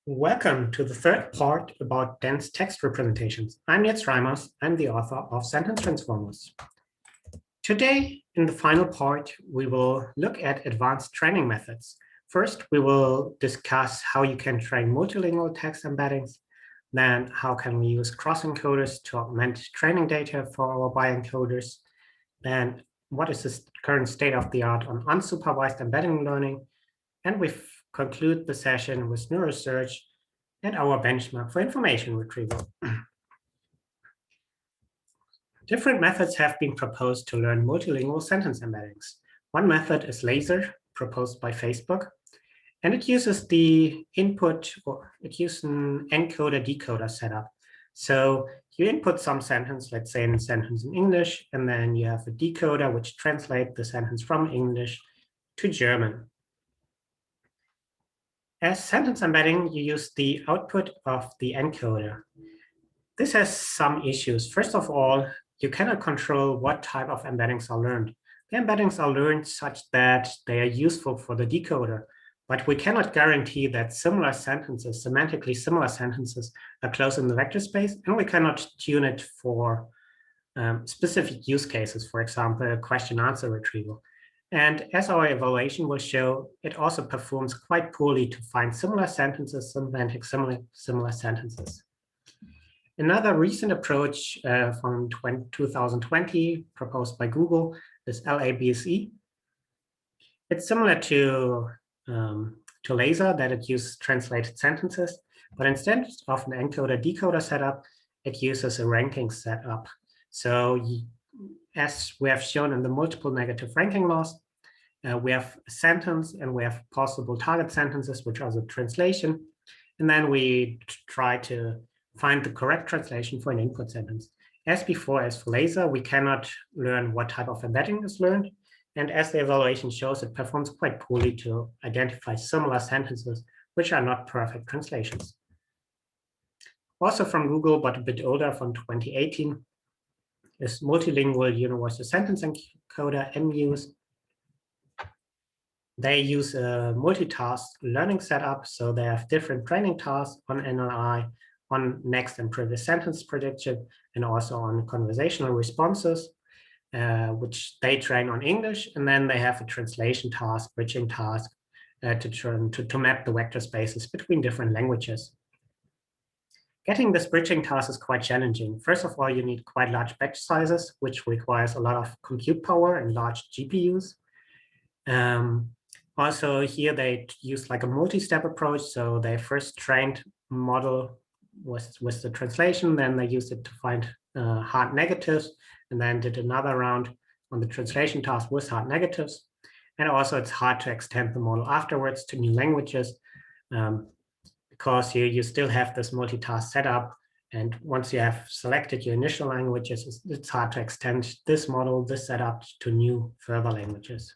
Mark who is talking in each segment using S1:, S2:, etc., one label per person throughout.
S1: Welcome to the third part about dense text representations. I'm Jens Reimers. I'm the author of Sentence Transformers. Today, in the final part, we will look at advanced training methods. First, we will discuss how you can train multilingual text embeddings. Then, how can we use cross-encoders to augment training data for our bioencoders. Then, what is the current state of the art on unsupervised embedding learning? And we conclude the session with neurosearch and our benchmark for information retrieval. Different methods have been proposed to learn multilingual sentence embeddings. One method is laser, proposed by Facebook, and it uses the input, or it uses an encoder-decoder setup. So you input some sentence, let's say a sentence in English, and then you have a decoder which translates the sentence from English to German. As sentence embedding, you use the output of the encoder. This has some issues. First of all, you cannot control what type of embeddings are learned. The embeddings are learned such that they are useful for the decoder, but we cannot guarantee that similar sentences, semantically similar sentences, are close in the vector space, and we cannot tune it for specific use cases, for example, question-answer retrieval. And as our evaluation will show, it also performs quite poorly to find similar sentences, semantic similar sentences. Another recent approach from 2020 proposed by Google is LABSE. It's similar to laser, that it uses translated sentences, but instead of an encoder-decoder setup, it uses a ranking setup. So as we have shown in the multiple negative ranking loss, we have a sentence and we have possible target sentences, which are the translation. And then we try to find the correct translation for an input sentence. As before, as for laser, we cannot learn what type of embedding is learned. And as the evaluation shows, it performs quite poorly to identify similar sentences, which are not perfect translations. Also from Google, but a bit older, from 2018, is Multilingual Universal Sentence Encoder, MUSE. They use a multitask learning setup, so they have different training tasks on NLI, on next and previous sentence prediction, and also on conversational responses, which they train on English, and then they have a translation task, bridging task, to map the vector spaces between different languages. Getting this bridging task is quite challenging. First of all, you need quite large batch sizes, which requires a lot of compute power and large GPUs. Also here they use like a multi-step approach. So they first trained model with the translation, then they used it to find hard negatives, and then did another round on the translation task with hard negatives. And also it's hard to extend the model afterwards to new languages because you still have this multitask setup. And once you have selected your initial languages, it's hard to extend this model, this setup to new further languages.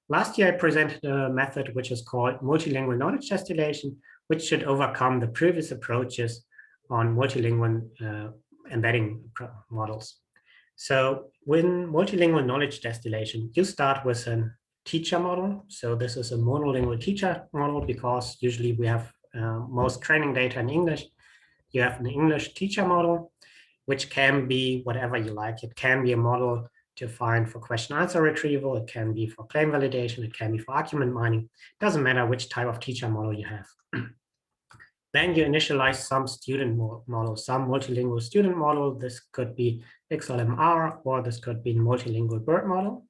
S1: Last year, I presented a method which is called multilingual knowledge distillation, which should overcome the previous approaches on multilingual embedding models. So when multilingual knowledge distillation, you start with a teacher model. So this is a monolingual teacher model because usually we have most training data in English. You have an English teacher model, which can be whatever you like. It can be a model to find for question-answer retrieval. It can be for claim validation. It can be for argument mining. It doesn't matter which type of teacher model you have. Then you initialize some student model, some multilingual student model. This could be XLMR, or this could be multilingual BERT model.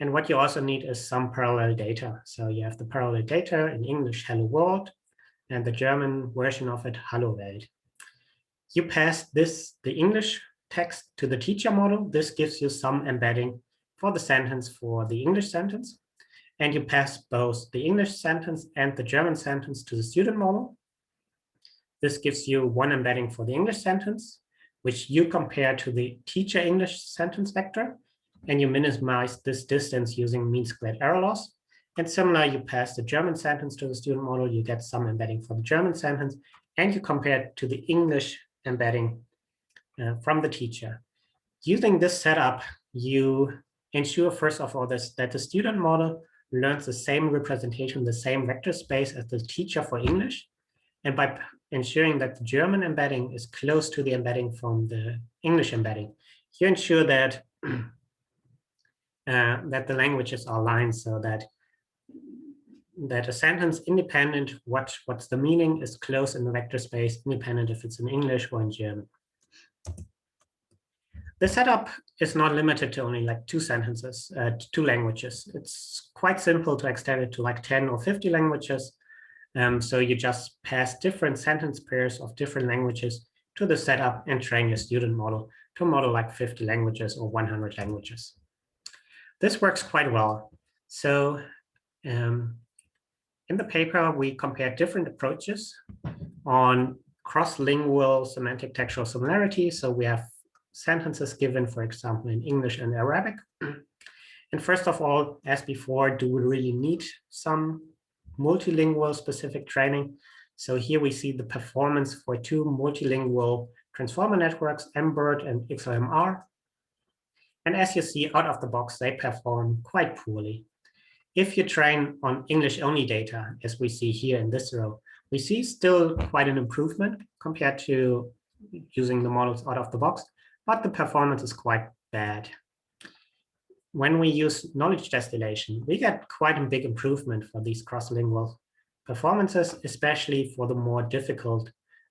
S1: And what you also need is some parallel data. So you have the parallel data in English, hello world, and the German version of it, hallo Welt. You pass the English text to the teacher model. This gives you some embedding for the sentence for the English sentence. And you pass both the English sentence and the German sentence to the student model. This gives you one embedding for the English sentence, which you compare to the teacher English sentence vector. And you minimize this distance using mean squared error loss. And similar, you pass the German sentence to the student model, you get some embedding for the German sentence, and you compare it to the English embedding from the teacher. Using this setup, you ensure, first of all, that the student model learns the same representation, the same vector space as the teacher for English. And by ensuring that the German embedding is close to the embedding from the English embedding, you ensure that, that the languages are aligned so that a sentence independent what's the meaning is close in the vector space, independent if it's in English or in German. The setup is not limited to only like 2 sentences, 2 languages. It's quite simple to extend it to like 10 or 50 languages. So you just pass different sentence pairs of different languages to the setup and train your student model to model like 50 languages or 100 languages. This works quite well. So in the paper, we compare different approaches on cross-lingual semantic textual similarity. So we have sentences given, for example, in English and Arabic. And first of all, as before, do we really need some multilingual specific training? So here we see the performance for 2 multilingual transformer networks, MBERT and XOMR. And as you see out of the box, they perform quite poorly. If you train on English-only data, as we see here in this row, we see still quite an improvement compared to using the models out of the box, but the performance is quite bad. When we use knowledge distillation, we get quite a big improvement for these cross-lingual performances, especially for the more difficult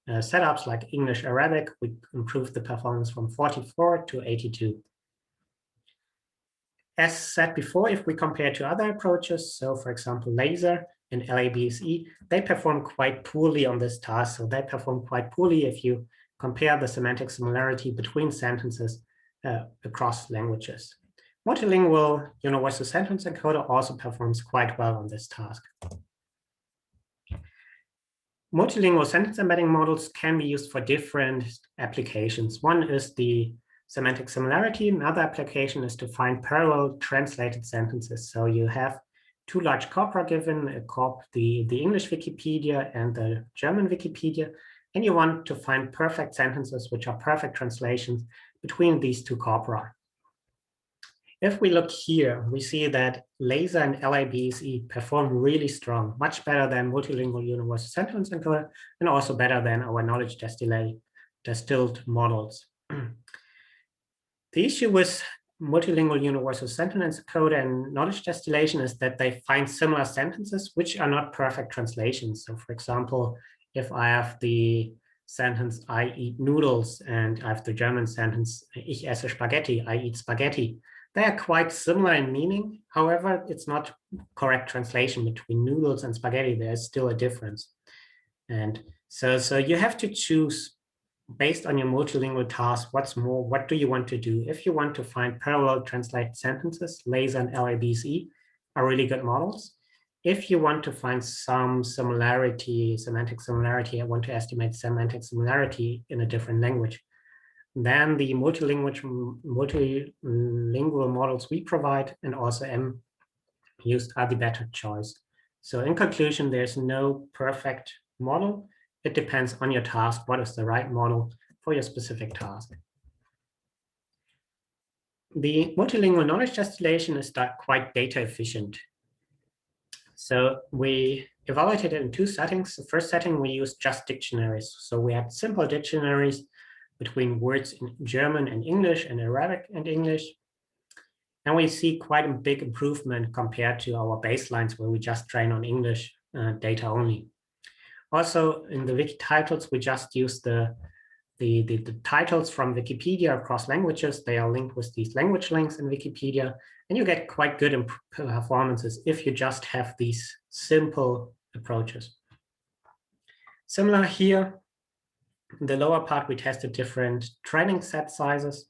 S1: setups like English-Arabic. We improve the performance from 44 to 82. As said before, if we compare to other approaches, so for example, laser and LABSE, they perform quite poorly on this task. So they perform quite poorly if you compare the semantic similarity between sentences across languages. Multilingual universal sentence encoder also performs quite well on this task. Multilingual sentence embedding models can be used for different applications. One is the semantic similarity. Another application is to find parallel translated sentences. So you have 2 large corpora given, the English Wikipedia and the German Wikipedia, and you want to find perfect sentences, which are perfect translations between these 2 corpora. If we look here, we see that laser and LABSE perform really strong, much better than multilingual universal sentence encoder, and also better than our knowledge distilled models. The issue with multilingual universal sentence encoder and knowledge distillation is that they find similar sentences which are not perfect translations. So for example, if I have the sentence, I eat noodles, and I have the German sentence, ich esse Spaghetti, I eat spaghetti. They are quite similar in meaning. However, it's not correct translation between noodles and spaghetti. There's still a difference. And so you have to choose based on your multilingual task, what do you want to do? If you want to find parallel translated sentences, laser and LABSE are really good models. If you want to find some similarity, semantic similarity, I want to estimate semantic similarity in a different language, then the multilingual models we provide and also M used are the better choice. So in conclusion, there's no perfect model. It depends on your task, what is the right model for your specific task. The multilingual knowledge distillation is quite data efficient. So we evaluated it in 2 settings. The first setting, we used just dictionaries. So we had simple dictionaries between words in German and English and Arabic and English. And we see quite a big improvement compared to our baselines where we just train on English data only. Also, in the wiki titles, we just use the titles from Wikipedia across languages. They are linked with these language links in Wikipedia, and you get quite good performances if you just have these simple approaches. Similar here, in the lower part, we tested different training set sizes.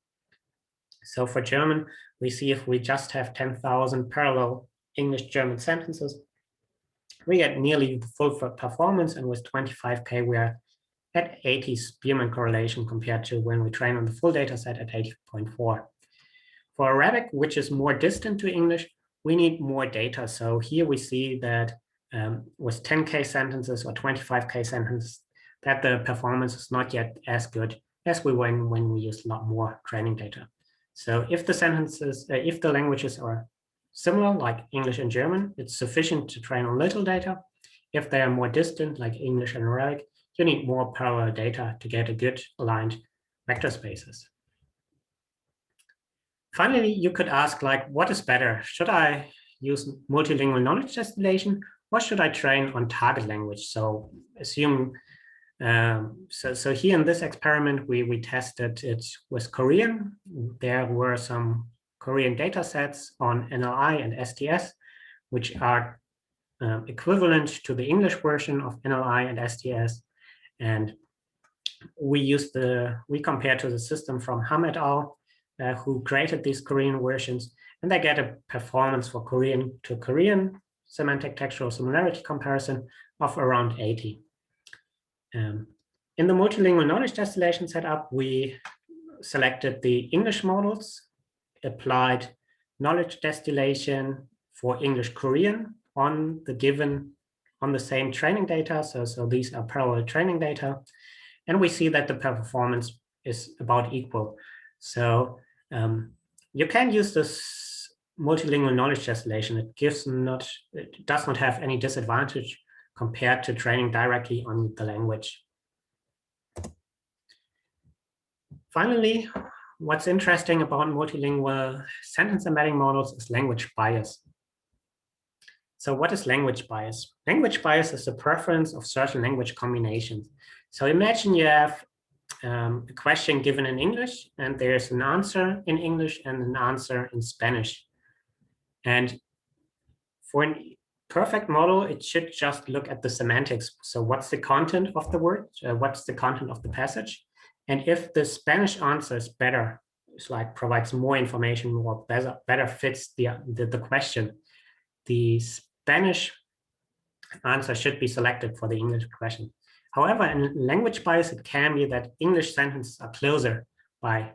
S1: So for German, we see if we just have 10,000 parallel English-German sentences, we get nearly the full performance, and with 25K, we are at 80 Spearman correlation compared to when we train on the full data set at 80.4. For Arabic, which is more distant to English, we need more data. So here we see that with 10K sentences or 25K sentences, that the performance is not yet as good as we when we use a lot more training data. So if the sentences, if the languages are similar, like English and German, it's sufficient to train on little data. If they are more distant, like English and Arabic, you need more parallel data to get a good aligned vector spaces. Finally, you could ask, like, what is better? Should I use multilingual knowledge distillation, or should I train on target language? So assume, so here in this experiment, we tested it with Korean. There were some Korean data sets on NLI and STS, which are equivalent to the English version of NLI and STS. And we compared to the system from Ham et al., who created these Korean versions, and they get a performance for Korean to Korean semantic textual similarity comparison of around 80. In the multilingual knowledge distillation setup, we selected the English models, applied knowledge distillation for English Korean on the same training data. So these are parallel training data. And we see that the performance is about equal. So you can use this multilingual knowledge distillation. It does not have any disadvantage compared to training directly on the language. Finally, what's interesting about multilingual sentence embedding models is language bias. So what is language bias? Language bias is the preference of certain language combinations. So imagine you have a question given in English, and there's an answer in English and an answer in Spanish. And for a perfect model, it should just look at the semantics. So what's the content of the word? What's the content of the passage? And if the Spanish answer is better, it's like provides more information, or better fits the question, the Spanish answer should be selected for the English question. However, in language bias, it can be that English sentences are closer by.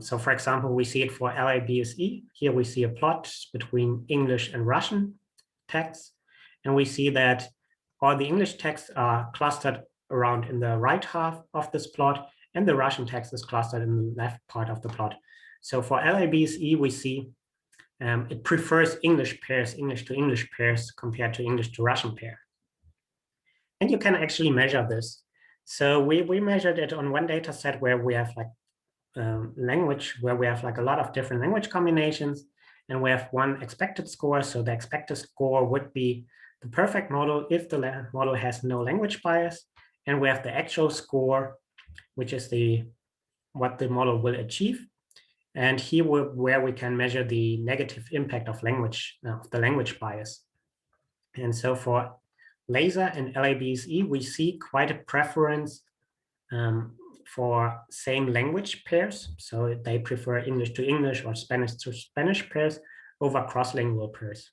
S1: So for example, we see it for LABSE. Here we see a plot between English and Russian texts. And we see that all the English texts are clustered around in the right half of this plot, and the Russian text is clustered in the left part of the plot. So for LABSE, we see it prefers English pairs, English to English pairs compared to English to Russian pair. And you can actually measure this. So we measured it on one data set where we have like language, where we have like a lot of different language combinations, and we have one expected score. So the expected score would be the perfect model if the model has no language bias. And we have the actual score, which is what the model will achieve. And here where we can measure the negative impact of the language bias. And so for LASER and LABSE, we see quite a preference for same language pairs. So they prefer English to English or Spanish to Spanish pairs over cross-lingual pairs.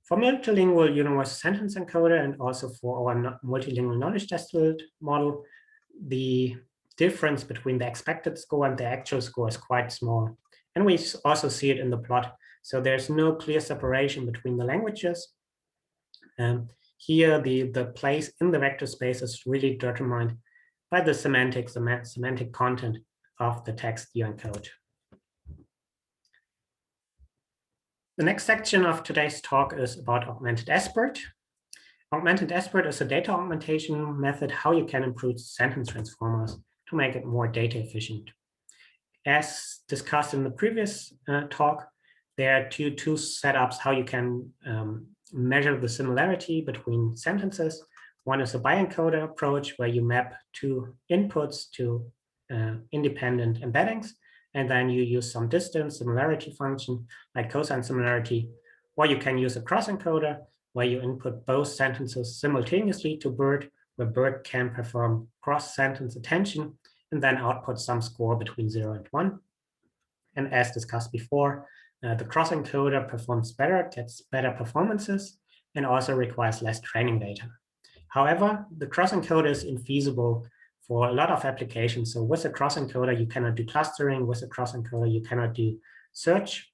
S1: For multilingual universal sentence encoder and also for our multilingual knowledge distilled model, the difference between the expected score and the actual score is quite small. And we also see it in the plot. So there's no clear separation between the languages. Here, the place in the vector space is really determined by the semantic content of the text you encode. The next section of today's talk is about Augmented Expert. Augmented Expert is a data augmentation method how you can improve sentence transformers to make it more data efficient. As discussed in the previous talk, there are two setups how you can measure the similarity between sentences. One is a bi-encoder approach where you map two inputs to independent embeddings, and then you use some distance similarity function like cosine similarity, or you can use a cross-encoder where you input both sentences simultaneously to BERT, where BERT can perform cross-sentence attention and then output some score between 0 and 1. And as discussed before, the cross-encoder performs better, gets better performances, and also requires less training data. However, the cross-encoder is infeasible for a lot of applications. So with a cross-encoder, you cannot do clustering. With a cross-encoder, you cannot do search.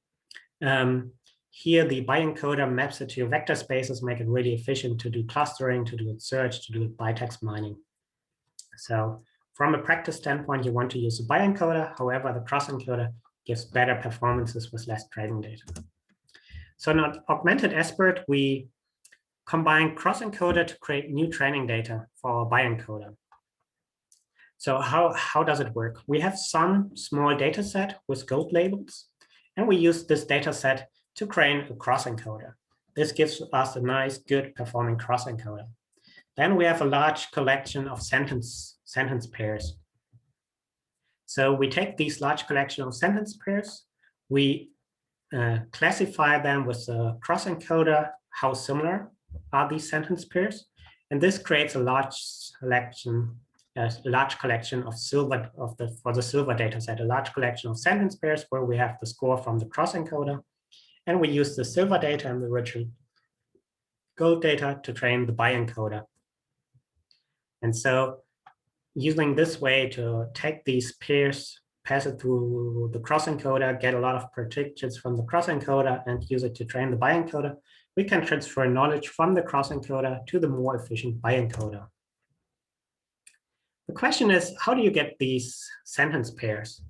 S1: Here, the bi-encoder maps it to your vector spaces, make it really efficient to do clustering, to do search, to do bi-text mining. So from a practice standpoint, you want to use a bi-encoder. However, the cross-encoder gives better performances with less training data. So in an augmented expert, we combine cross-encoder to create new training data for our bioencoder. So how does it work? We have some small data set with gold labels, and we use this data set to train a cross-encoder. This gives us a nice, good performing cross-encoder. Then we have a large collection of sentence pairs. So we take these large collection of sentence pairs, we classify them with a cross-encoder, how similar are these sentence pairs, and this creates a large collection of for the silver data set, a large collection of sentence pairs where we have the score from the cross-encoder, and we use the silver data and the Retrieval gold data to train the bioencoder. And so using this way to take these pairs, pass it through the cross-encoder, get a lot of predictions from the cross-encoder, and use it to train the bioencoder, we can transfer knowledge from the cross-encoder to the more efficient bioencoder. The question is, how do you get these sentence pairs?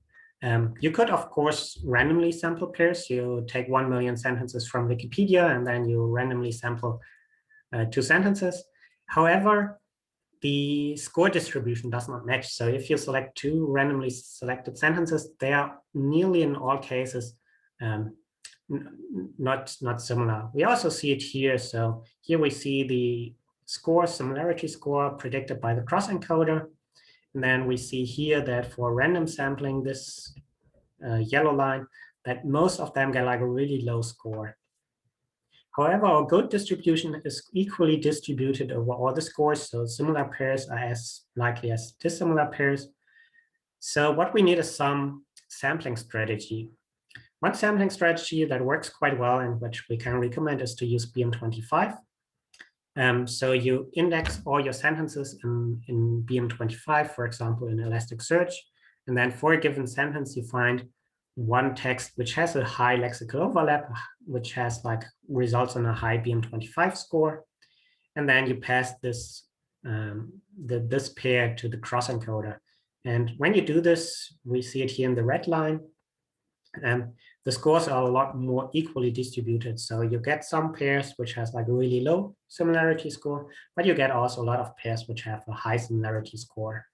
S1: You could, of course, randomly sample pairs. You take 1 million sentences from Wikipedia, and then you randomly sample 2 sentences. However, the score distribution does not match. So if you select 2 randomly selected sentences, they are nearly in all cases not similar. We also see it here. So here we see the score, similarity score predicted by the cross-encoder. And then we see here that for random sampling, this yellow line, that most of them get like a really low score. However, our gold distribution is equally distributed over all the scores, so similar pairs are as likely as dissimilar pairs. So what we need is some sampling strategy. One sampling strategy that works quite well and which we can recommend is to use BM25. So you index all your sentences in BM25, for example, in Elasticsearch, and then for a given sentence, you find one text which has a high lexical overlap, which has like results in a high BM25 score, and then you pass this this pair to the cross-encoder. And when you do this, we see it here in the red line, and the scores are a lot more equally distributed. So you get some pairs which has like a really low similarity score, but you get also a lot of pairs which have a high similarity score.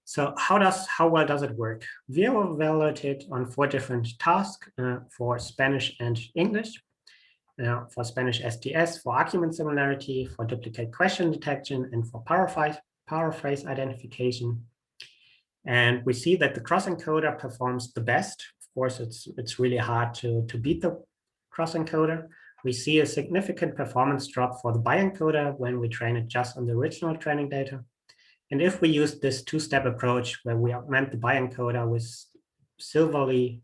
S1: So how well does it work? We evaluated on 4 different tasks for Spanish and English. For Spanish STS, for argument similarity, for duplicate question detection, and for paraphrase identification. And we see that the cross-encoder performs the best. Of course, it's really hard to beat the cross-encoder. We see a significant performance drop for the bioencoder when we train it just on the original training data. And if we use this 2-step approach where we augment the bioencoder with silverly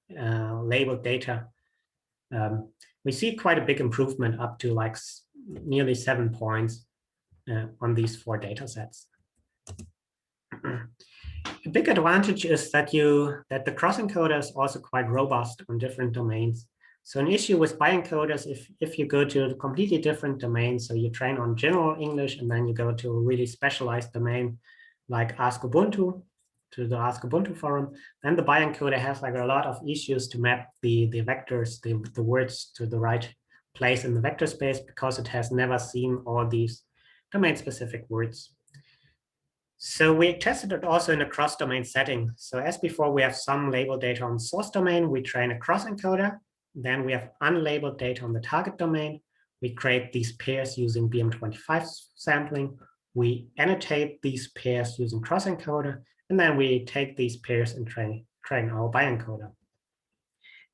S1: labeled data, we see quite a big improvement up to like nearly 7 points on these 4 data sets. A big advantage is that the cross-encoder is also quite robust on different domains. So an issue with bioencoders, if you go to a completely different domain, so you train on general English and then you go to a really specialized domain like Ask Ubuntu, to the Ask Ubuntu forum, then the bioencoder has like a lot of issues to map the vectors, the words to the right place in the vector space because it has never seen all these domain-specific words. So we tested it also in a cross-domain setting. So as before, we have some labeled data on source domain. We train a cross-encoder. Then we have unlabeled data on the target domain. We create these pairs using BM25 sampling. We annotate these pairs using cross-encoder. And then we take these pairs and train our bioencoder.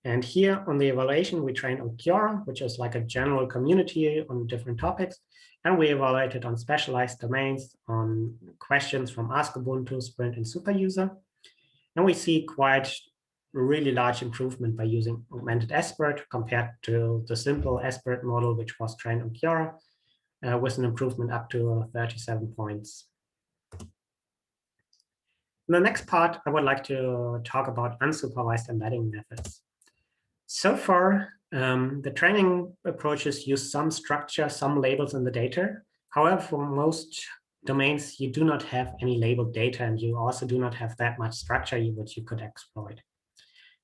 S1: And here on the evaluation, we train on Quora, which is like a general community on different topics. And we evaluated on specialized domains, on questions from Ask Ubuntu, Sprint, and Superuser. And we see quite a really large improvement by using Augmented Expert compared to the simple Expert model, which was trained on Quora, with an improvement up to 37 points. In the next part, I would like to talk about unsupervised embedding methods. So far, the training approaches use some structure, some labels in the data. However, for most domains, you do not have any labeled data, and you also do not have that much structure which you could exploit.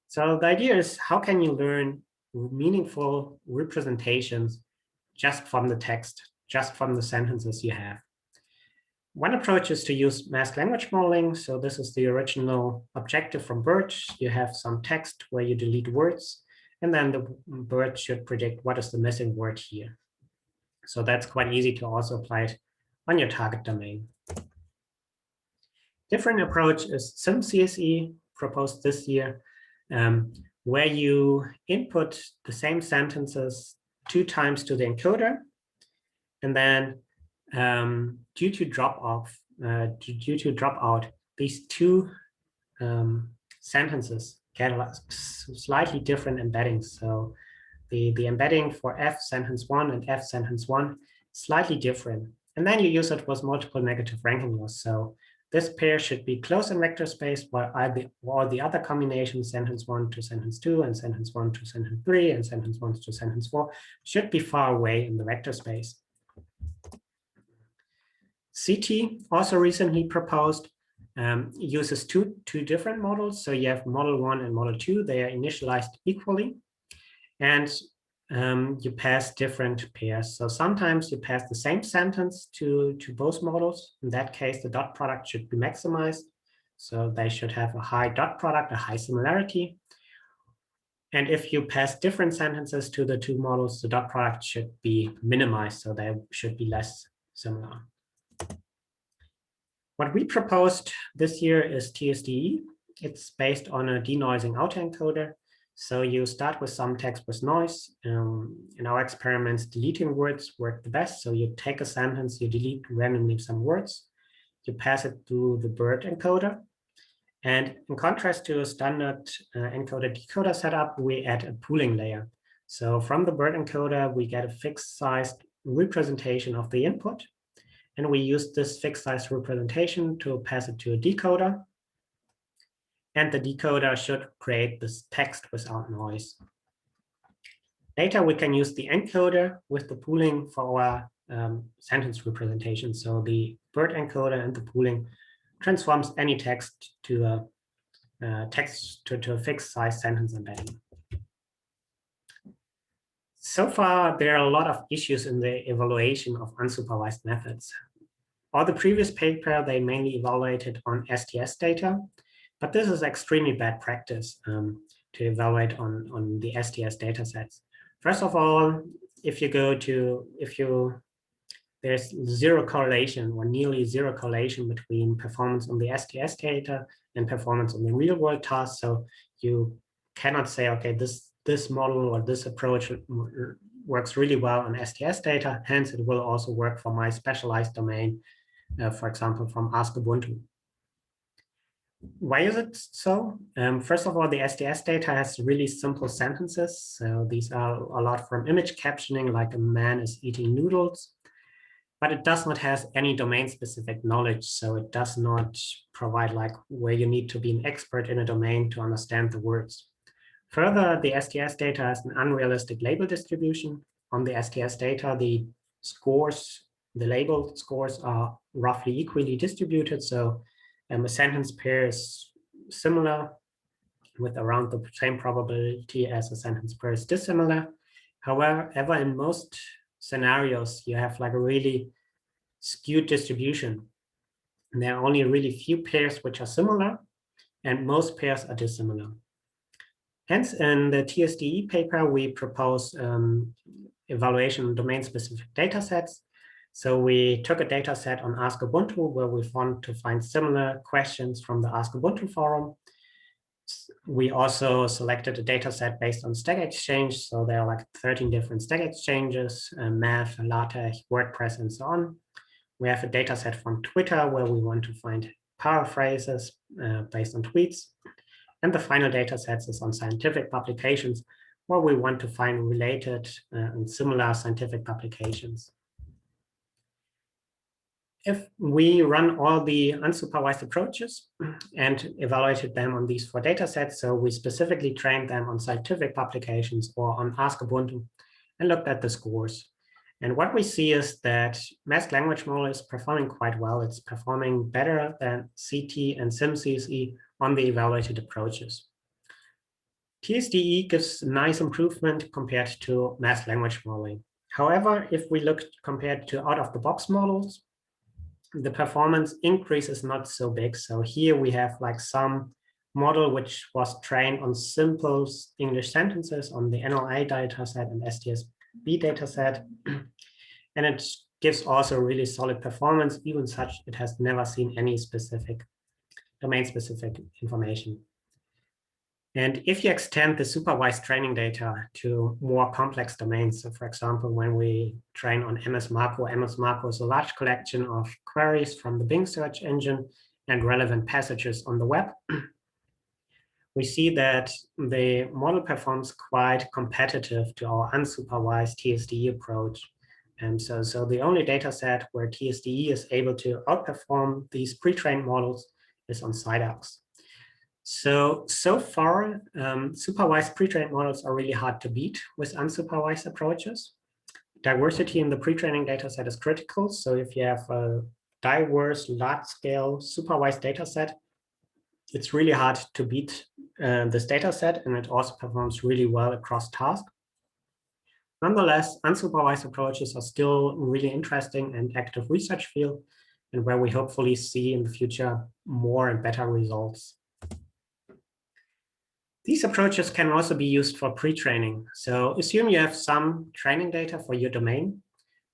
S1: So the idea is, how can you learn meaningful representations just from the text, just from the sentences you have? One approach is to use masked language modeling. So this is the original objective from BERT. You have some text where you delete words, and then the BERT should predict what is the missing word here. So that's quite easy to also apply it on your target domain. Different approach is SimCSE, proposed this year, where you input the same sentences 2 times to the encoder, and then due to dropout, these 2 sentences get slightly different embeddings. So the embedding for F sentence 1 and F sentence 1 slightly different. And then you use it with multiple negative ranking laws. So this pair should be close in vector space, while all the other combinations, sentence 1 to sentence 2, and sentence 1 to sentence 3, and sentence 1 to sentence 4, should be far away in the vector space. CT, also recently proposed, uses two different models. So you have model 1 and model 2. They are initialized equally. And you pass different pairs. So sometimes you pass the same sentence to both models. In that case, the dot product should be maximized. So they should have a high dot product, a high similarity. And if you pass different sentences to the 2 models, the dot product should be minimized. So they should be less similar. What we proposed this year is TSDE. It's based on a denoising autoencoder. So you start with some text with noise. In our experiments, deleting words work the best. So you take a sentence, you delete randomly some words, you pass it through the BERT encoder. And in contrast to a standard encoder-decoder setup, we add a pooling layer. So from the BERT encoder, we get a fixed sized representation of the input. And we use this fixed size representation to pass it to a decoder. And the decoder should create this text without noise. Later, we can use the encoder with the pooling for our sentence representation. So the BERT encoder and the pooling transforms any text to a fixed size sentence embedding. So far, there are a lot of issues in the evaluation of unsupervised methods. All the previous paper, they mainly evaluated on STS data, but this is extremely bad practice to evaluate on the STS data sets. First of all, there's zero correlation or nearly zero correlation between performance on the STS data and performance on the real world task. So you cannot say, okay, this model or this approach works really well on STS data, hence it will also work for my specialized domain, for example, from Ask Ubuntu. Why is it so? First of all, the STS data has really simple sentences. So these are a lot from image captioning, like a man is eating noodles, but it does not have any domain-specific knowledge. So it does not provide like where you need to be an expert in a domain to understand the words. Further, the STS data has an unrealistic label distribution. On the STS data, the label scores are roughly equally distributed. So a sentence pair is similar with around the same probability as a sentence pair is dissimilar. However, in most scenarios, you have like a really skewed distribution. And there are only really few pairs which are similar, and most pairs are dissimilar. Hence, in the TSDE paper, we propose evaluation of domain-specific data sets. So we took a data set on Ask Ubuntu, where we want to find similar questions from the Ask Ubuntu forum. We also selected a data set based on Stack Exchange. So there are like 13 different Stack Exchanges, Math, LaTeX, WordPress, and so on. We have a data set from Twitter, where we want to find paraphrases based on tweets. And the final data sets is on scientific publications, where we want to find related and similar scientific publications. If we run all the unsupervised approaches and evaluated them on these 4 data sets, so we specifically trained them on scientific publications or on Ask Ubuntu and looked at the scores. And what we see is that masked language model is performing quite well. It's performing better than CT and SimCSE on the evaluated approaches. TSDE gives nice improvement compared to mass language modeling. However, if we look compared to out-of-the-box models, the performance increase is not so big. So here we have like some model which was trained on simple English sentences on the NLA dataset and STSB dataset. And it gives also really solid performance, even such it has never seen any specific domain-specific information. And if you extend the supervised training data to more complex domains, so for example, when we train on MS Macro is a large collection of queries from the Bing search engine and relevant passages on the web, we see that the model performs quite competitive to our unsupervised TSDE approach. And so the only data set where TSDE is able to outperform these pre-trained models is on SciDocs. So far, supervised pre-trained models are really hard to beat with unsupervised approaches. Diversity in the pre-training data set is critical. So if you have a diverse, large-scale supervised data set, it's really hard to beat this data set, and it also performs really well across tasks. Nonetheless, unsupervised approaches are still really interesting and active research field, and where we hopefully see in the future more and better results. These approaches can also be used for pre-training. So assume you have some training data for your domain.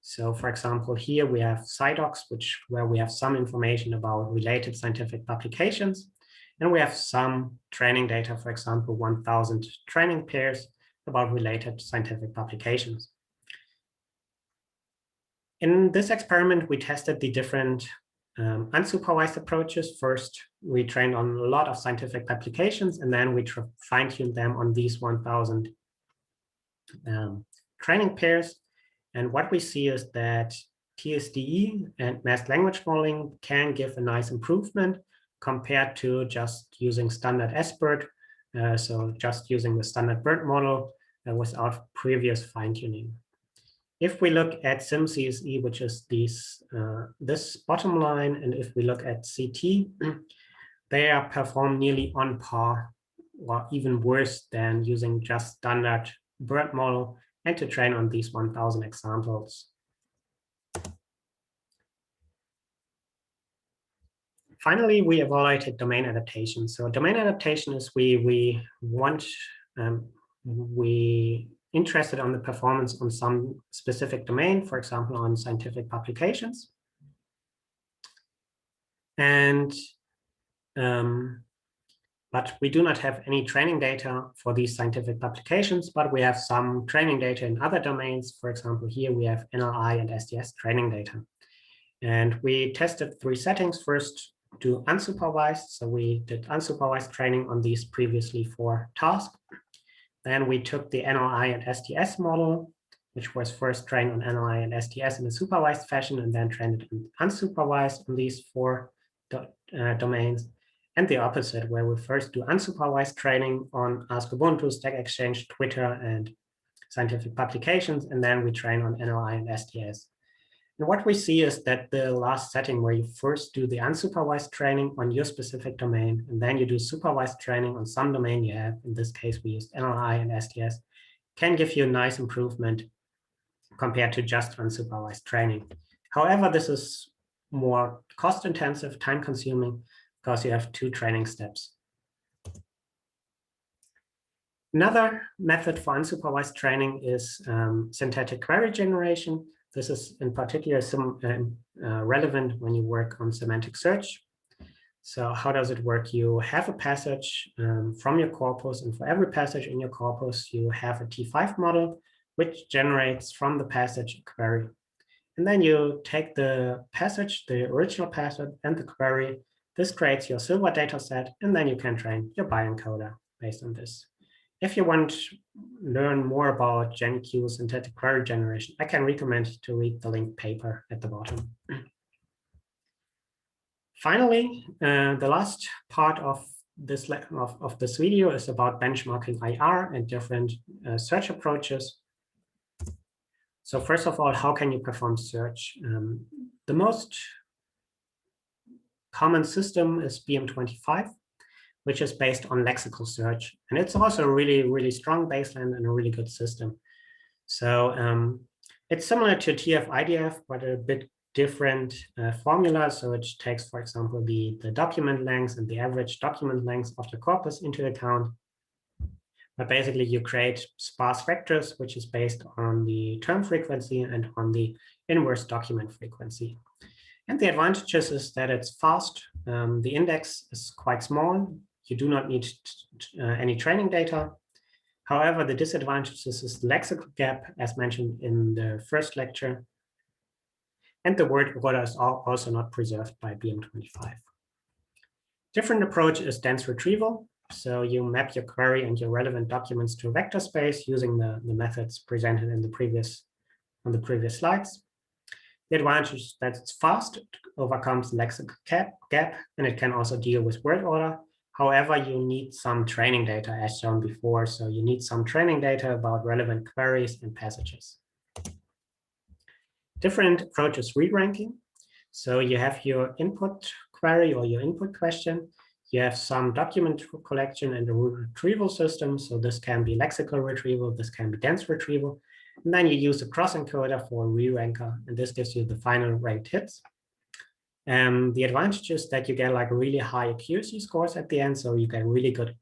S1: So for example, here we have SciDocs, where we have some information about related scientific publications. And we have some training data, for example, 1,000 training pairs about related scientific publications. In this experiment, we tested the different unsupervised approaches. First, we trained on a lot of scientific publications, and then we fine-tuned them on these 1,000 training pairs. And what we see is that TSDE and mass language modeling can give a nice improvement compared to just using standard SBERT, so just using the standard BERT model without previous fine-tuning. If we look at SimCSE, which is this bottom line, and if we look at CT, they are performed nearly on par, or even worse than using just standard BERT model and to train on these 1,000 examples. Finally, we evaluated domain adaptation. So domain adaptation is we interested on the performance on some specific domain, for example, on scientific publications. And but we do not have any training data for these scientific publications, but we have some training data in other domains. For example, here we have NLI and STS training data. And we tested 3 settings. First, do unsupervised. So we did unsupervised training on these previously 4 tasks. Then we took the NLI and STS model, which was first trained on NLI and STS in a supervised fashion, and then trained it unsupervised on these 4 domains. And the opposite, where we first do unsupervised training on Ask Ubuntu, Stack Exchange, Twitter, and scientific publications, and then we train on NLI and STS. And what we see is that the last setting, where you first do the unsupervised training on your specific domain, and then you do supervised training on some domain you have, in this case we used NLI and STS, can give you a nice improvement compared to just unsupervised training. However, this is more cost-intensive, time-consuming, because you have 2 training steps. Another method for unsupervised training is synthetic query generation. This is in particular relevant when you work on semantic search. So how does it work? You have a passage from your corpus, and for every passage in your corpus, you have a T5 model, which generates from the passage a query. And then you take the passage, the original passage, and the query. This creates your silver data set, and then you can train your bioencoder based on this. If you want to learn more about GenQ synthetic query generation, I can recommend to read the linked paper at the bottom. Finally, the last part of this video is about benchmarking IR and different search approaches. So first of all, how can you perform search? The most common system is BM25. which is based on lexical search. And it's also a really, really strong baseline and a really good system. So it's similar to TF-IDF, but a bit different formula. So it takes, for example, the document length and the average document length of the corpus into account. But basically, you create sparse vectors, which is based on the term frequency and on the inverse document frequency. And the advantages is that it's fast. The index is quite small. You do not need any training data. However, the disadvantages is the lexical gap, as mentioned in the first lecture. And the word order is also not preserved by BM25. Different approach is dense retrieval. So you map your query and your relevant documents to a vector space using the methods presented in the previous slides. The advantage is that it's fast, it overcomes lexical gap, and it can also deal with word order. However, you need some training data as shown before. So you need some training data about relevant queries and passages. Different approaches re-ranking. So you have your input query or your input question. You have some document collection and a retrieval system. So this can be lexical retrieval, this can be dense retrieval. And then you use a cross encoder for a re-ranker, and this gives you the final ranked hits. The advantage is that you get like really high accuracy scores at the end, so you get really good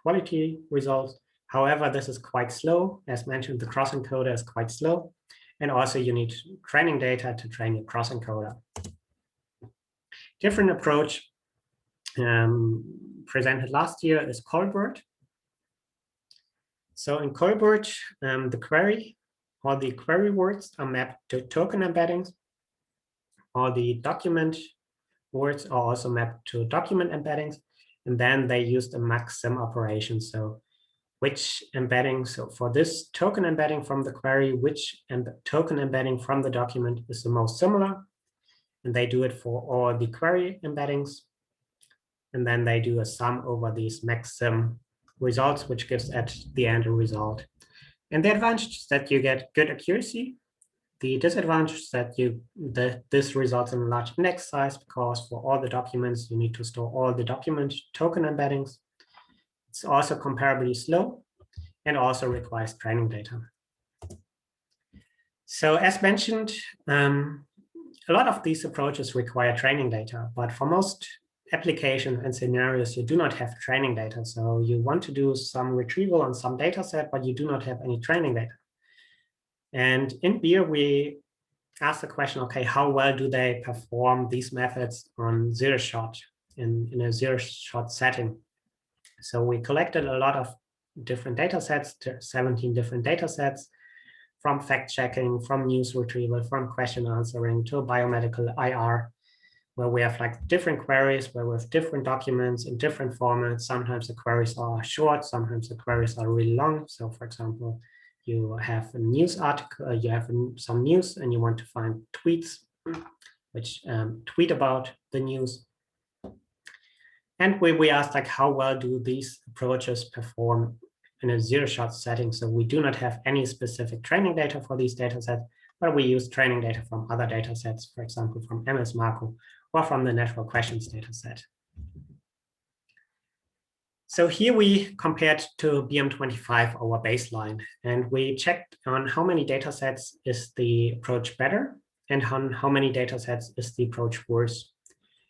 S1: quality results. However, this is quite slow. As mentioned, the cross encoder is quite slow. And also you need training data to train your cross encoder. Different approach presented last year is Colbert. So in Colbert, the query or the query words are mapped to token embeddings, or the document words are also mapped to document embeddings. And then they used a max-sim operation. So which embedding, so for this token embedding from the query, which token embedding from the document is the most similar. And they do it for all the query embeddings. And then they do a sum over these max-sim results, which gives at the end a result. And the advantage is that you get good accuracy. The disadvantage is that this results in a large index size, because for all the documents, you need to store all the document token embeddings. It's also comparably slow and also requires training data. So as mentioned, a lot of these approaches require training data, but for most applications and scenarios, you do not have training data. So you want to do some retrieval on some data set, but you do not have any training data. And in BEER, we asked the question, okay, how well do they perform these methods on zero-shot in a zero-shot setting? So we collected a lot of different data sets, 17 different data sets, from fact-checking, from news retrieval, from question answering to biomedical IR, where we have like different queries, where we have different documents in different formats. Sometimes the queries are short, sometimes the queries are really long. So for example, you have a news article, you have some news and you want to find tweets which tweet about the news. And we asked like, how well do these approaches perform in a zero-shot setting? So we do not have any specific training data for these data sets, but we use training data from other data sets, for example, from MS Marco or from the natural questions data set. So here we compared to BM25, our baseline, and we checked on how many data sets is the approach better and how many data sets is the approach worse.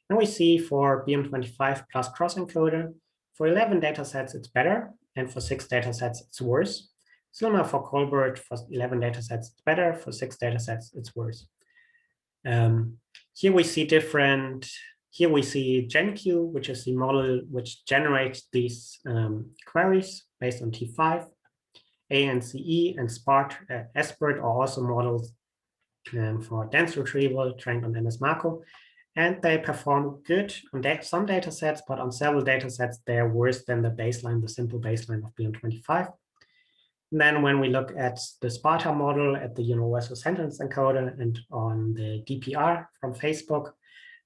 S1: And we see for BM25 plus cross-encoder, for 11 data sets, it's better, and for 6 data sets, it's worse. Similar for Colbert, for 11 data sets, it's better, for 6 data sets, it's worse. Here we see GenQ, which is the model which generates these queries based on T5. ANCE and SPART are also models for dense retrieval trained on MS Marco. And they perform good on some data sets, but on several data sets, they're worse than the baseline, the simple baseline of BM25. And then when we look at the Sparta model, at the universal sentence encoder, and on the DPR from Facebook,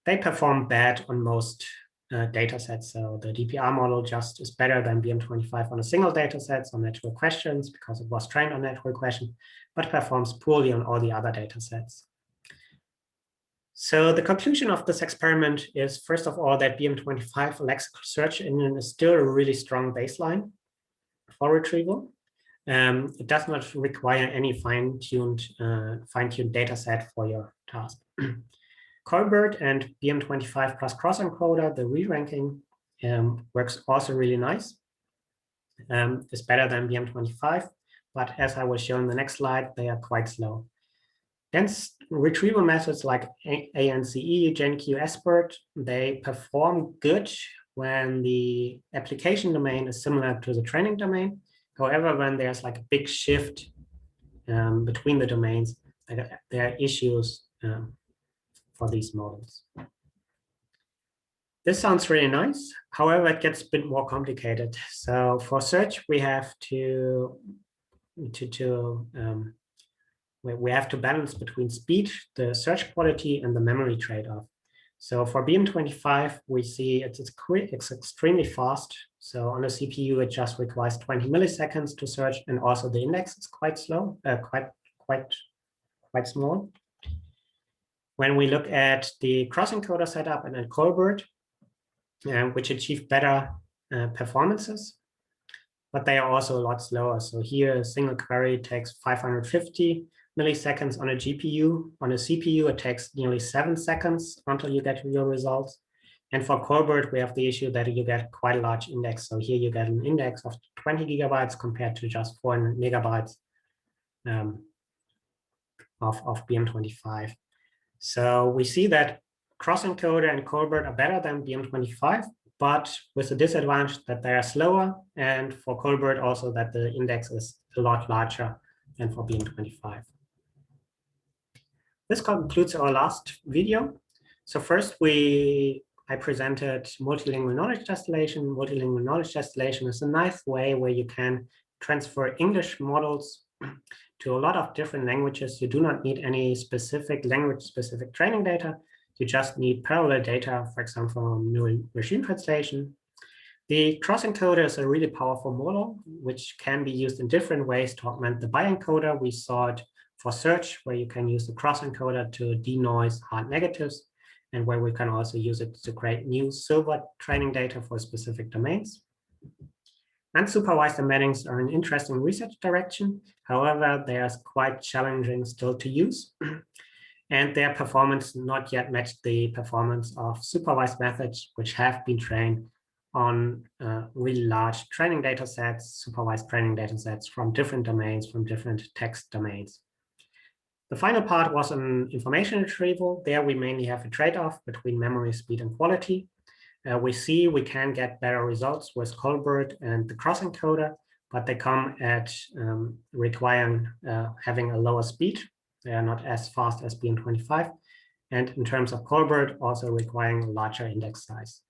S1: they perform bad on most data sets. So the DPR model just is better than BM25 on a single data set, on natural questions, because it was trained on natural questions, but performs poorly on all the other data sets. So the conclusion of this experiment is, first of all, that BM25 lexical search engine is still a really strong baseline for retrieval. It does not require any fine-tuned data set for your task. Colbert and BM25 plus cross-encoder, the re-ranking works also really nice. It's better than BM25, but as I will show in the next slide, they are quite slow. Dense retrieval methods like ANCE, GenQ, SBERT, they perform good when the application domain is similar to the training domain. However, when there's like a big shift between the domains, there are issues for these models. This sounds really nice. However, it gets a bit more complicated. So for search, we have to balance between speed, the search quality, and the memory trade-off. So for BM25, we see it's quick, it's extremely fast. So on a CPU, it just requires 20 milliseconds to search, and also the index is quite slow, quite small. When we look at the cross-encoder setup and at Colbert, which achieve better performances, but they are also a lot slower. So here, a single query takes 550 milliseconds on a GPU. On a CPU, it takes nearly 7 seconds until you get your results. And for Colbert, we have the issue that you get quite a large index. So here you get an index of 20 gigabytes compared to just 400 megabytes of BM25. So we see that cross-encoder and Colbert are better than BM25, but with the disadvantage that they are slower, and for Colbert also that the index is a lot larger than for BM25. This concludes our last video. So first I presented multilingual knowledge distillation. Multilingual knowledge distillation is a nice way where you can transfer English models to a lot of different languages. You do not need any specific language-specific training data. You just need parallel data, for example, neural machine translation. The cross-encoder is a really powerful model, which can be used in different ways to augment the bi-encoder. We saw it for search, where you can use the cross-encoder to denoise hard negatives, and where we can also use it to create new silver training data for specific domains. Unsupervised embeddings are an interesting research direction. However, they are quite challenging still to use. And their performance not yet matched the performance of supervised methods, which have been trained on really large training data sets, supervised training data sets from different domains, from different text domains. The final part was on information retrieval. There we mainly have a trade-off between memory, speed, and quality. We see we can get better results with Colbert and the cross-encoder, but they come at requiring having a lower speed. They are not as fast as BM25. And in terms of Colbert, also requiring a larger index size.